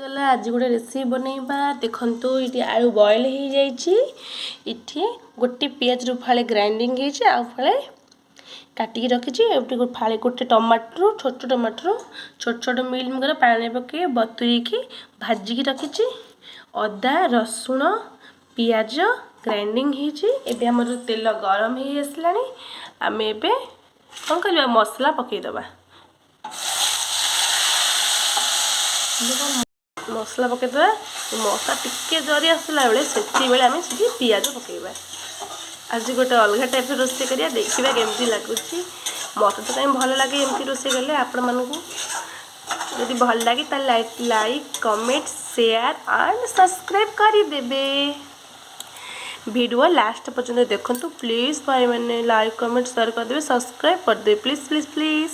गला आज गोटे रेसिपी बनैबा देखंतु इटी आलू बॉयल हो जाइए इटी गोटे पियाज रू फाले ग्राइंडिंग हो आ फाले काटिकी रखी फाले गोटे टमाटर छोट टमाटर छोट छोट मिल मुगर पानी पके बतुरी भाजिकी रखी अदा रसुण पियाज ग्राइंडिंग होबे आमर तेल गरम हो आसला आम एबे कौन करवा मसला पकईदबा मसला पकईदबा मसला टिके जरी आसला बेले से आम से पियाज पकईबा आज गोटे अलग टाइप रोषे करिया देखा केमती लगुच मत तो कहीं भल लगे एमती रोषे कले आपण मानू जदि भल लगे like comment share and subscribe करदेवे वीडियो लास्ट पर्यंत देखंतु प्लीज भाई मैंने लाइक कमेंट शेयर करदे सब्सक्राइब करदे प्लीज प्लीज प्लीज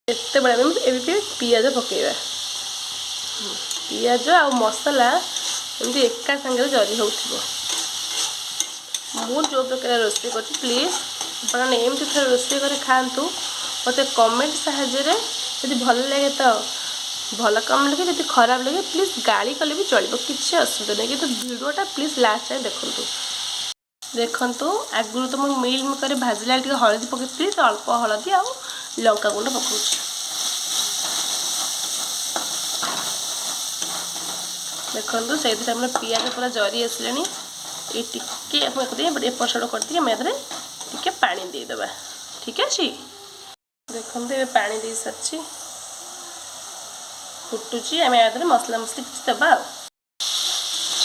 एते बड़ा एबे पियाज पकईबा पियाज आ मसला एमती एका संगे जरी होउथिबो मु जो प्रकार रोषे कर प्लीज आपने एमती थे रोषे कर खातु मत कमेंट साहाय्य यदि भल लगे तो भल कम लगे जब खराब लगे प्लीज गाड़ी कले भी चलो किसी असुविधा नहीं कि वीडियोटा प्लीज लास्ट टाइम देखंतु आगु तो मुझे मिल मेकर भाजला हलदी पकई तो अल्प हलदी आ लंका गुंड पकाऊँ देखो से पियाज पूरा जरी आसला ये टिके एपट सेपट करके आम टे पानी देदेबा ठीक अच्छे देखो ये पानी दे सारी फुटुची आम या मसला मसली किसी देवा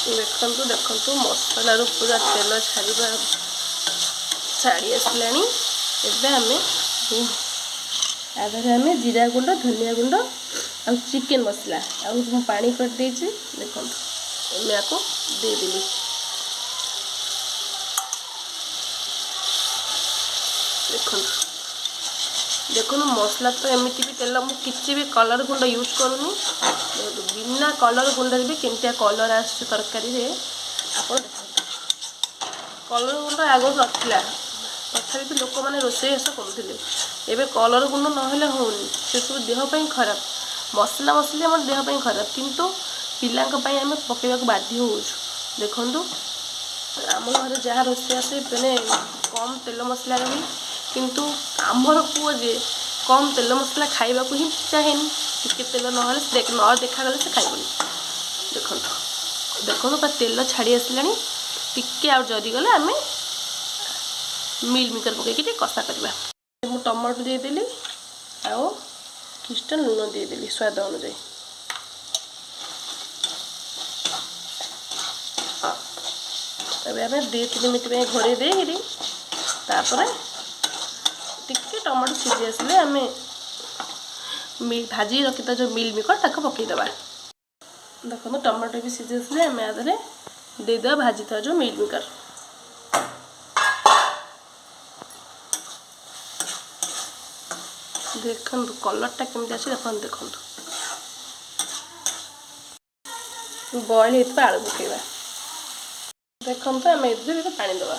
देखु देखु मसला पूरा तेल छाड़ी आसला आम जीरा गुंड धनिया गुंड आ चिकेन मसला आ पानी कर देछि देखो मैं आपको दे देली देखो देखो मसला तो एमती भी तेल मुझे किसी भी कलर गुंड यूज करूनी बिना कलर गुंड भी केमतिया कलर आस तरकारी आप कलर गुंड आगुरी नाला तथापि भी लोक मैंने रोषेईस करुले एवं कलर गुंड ना होनी से सब देहपाई खराब मसला मसली आम देहपाई खराब किंतु पिलांपाई आम पकड़ा बाध्य हो देखु आम घर जहाँ रोषे आसे मैंने कम तेल मसला भी किंतु आमर पुओ जे कम तेल मसला खाइबा को ही चाहेनी टिके तेल ना न देखागले से खाइबनी देखो देखो तेल छाड़ी आसला टिके आ जरी गले आम मिल मेकर पकईकि कषा करवा मु टमाटो देदेली आओ किछटा लुण देदेली स्वाद अनुजाई तबे आम 2-3 मिनट घोड़े देरी टिके टमाटो सीझी आसले आम भाजी रखी जो मिल मेकर ताक पकईदबा देखो टमाटो भी सीझी आसले आम आदे देदेबा भाजी था जो मिल मेकर देखो कलरटा केमती अच्छे देखो बॉयल होता आलू पकईबा देखो आम ए पानी दबा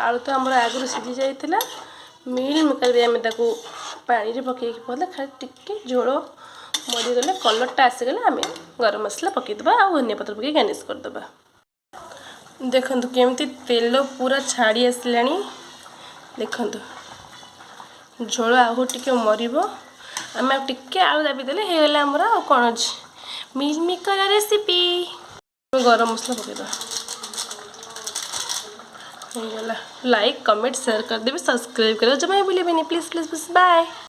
आलू तो आम आगुरी सीझी जाइला मिल मेकर भी आम पानी पकईकि पड़े खाली टिके झोल मरीगले कलरटा आसीगले आम गरम मसला पकईदबा आ धनिया पत्र पकई गार्निश करदबा देखो केमती तेल पूरा छाड़ी आसला देखो झोल आहु टिके मरिबो आम टिके आलू दाबीदेले होगला आमर आ कौन अच्छे मिल मेकर रेसिपी गरम मसला पकईदबा होगला लाइक कमेंट शेयर करदेवी सब्सक्राइब कर जमा भूलें प्लीज प्लीज प्लीज बाय।